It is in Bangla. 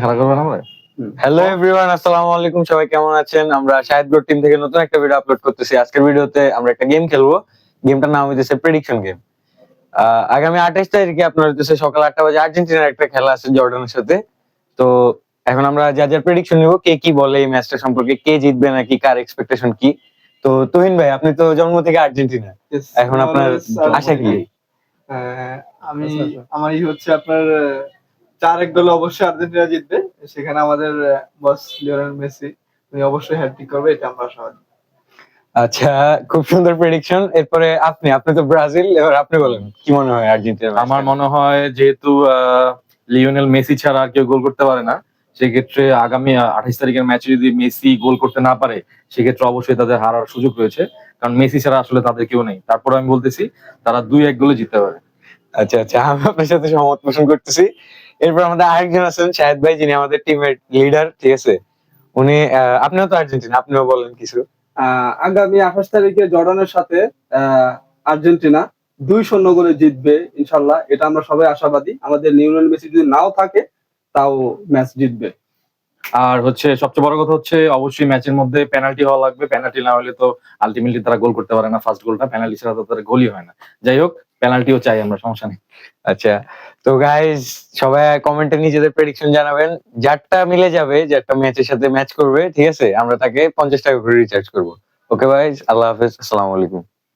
খেলা করবেন আমরা। হ্যালো এভরিওয়ান, আসসালামু আলাইকুম। সবাই কেমন আছেন? আমরা শাহিদ ব্রো টিম থেকে নতুন একটা ভিডিও আপলোড করতেছি। আজকের ভিডিওতে আমরা একটা গেম খেলবো। গেমটার নাম হইতেছে প্রেডিকশন গেম। আগামী 28 তারিখে আপনার হইতেছে সকাল 8টা বাজে আর্জেন্টিনার একটা খেলা আছে জর্ডানের সাথে। তো এখন আমরা যার প্রেডিকশন নিব, কে কি বলে এই ম্যাচটা সম্পর্কে, কে জিতবে নাকি কার এক্সপেকটেশন কি। তো তুহিন ভাই, আপনি তো জন্ম থেকে আর্জেন্টিনা, এখন আপনার আশা কি? আমি আমারই হচ্ছে আপনার 4-1 গোলে অবশ্যই আর্জেন্টিনা জিতবে। সেখানে আমাদের বস লিওনেল মেসি উনি অবশ্যই হ্যাটট্রিক করবে, এটা আমরা আশাবাদী। আচ্ছা, খুব সুন্দর প্রেডিকশন। এরপরে আপনি তো ব্রাজিল, এবার আপনি বলেন কি মনে হয় আর্জেন্টিনা? আমার মনে হয় যেহেতু লিওনেল মেসি ছাড়া আর কেউ গোল করতে পারে না, সেক্ষেত্রে আগামী 28 তারিখের ম্যাচে যদি মেসি গোল করতে না পারে, সেক্ষেত্রে অবশ্যই তাদের হারার সুযোগ রয়েছে, কারণ মেসি ছাড়া আসলে তাদের কেউ নেই। তারপরে আমি বলতেছি তারা 2-1 গোলে জিততে পারে। আচ্ছা আচ্ছা, আমি আপনার সাথে সহমত পোষণ করতেছি। এরপর আমাদের আরেকজন আছেন শাহেদ ভাই, যিনি আমাদের টিমের লিডার, ঠিক আছে? উনি আপনিও তো আর্জেন্টিনা, আপনিও বলেন কিছু। আগামী 28 তারিখে জর্ডানের সাথে আর্জেন্টিনা 2-0 গোলে জিতবে ইনশাল্লাহ, এটা আমরা সবাই আশাবাদী। আমাদের লিওনেল মেসি যদি নাও থাকে তাও ম্যাচ জিতবে। আর হচ্ছে সবচেয়ে বড় কথা হচ্ছে অবশ্যই ম্যাচের মধ্যে পেনাল্টি হওয়া লাগবে। পেনাল্টি না হলে তো আলটিমেটলি তারা গোল করতে পারে না। ফার্স্ট গোলটা পেনাল্টি ছাড়া তো তাদের গোলই হয় না। যাই হোক, পেনাল্টিও চাই আমরা, সমস্যা নেই। আচ্ছা, তো গাইস সবাই কমেন্টে নিজেদের প্রেডিকশন জানাবেন। যারটা মিলে যাবে, যারটা ম্যাচের সাথে ম্যাচ করবে, ঠিক আছে, আমরা তাকে 50 টাকা করে রিচার্জ করবো। ওকে গাইস, আল্লাহ হাফেজ, আসসালামু আলাইকুম।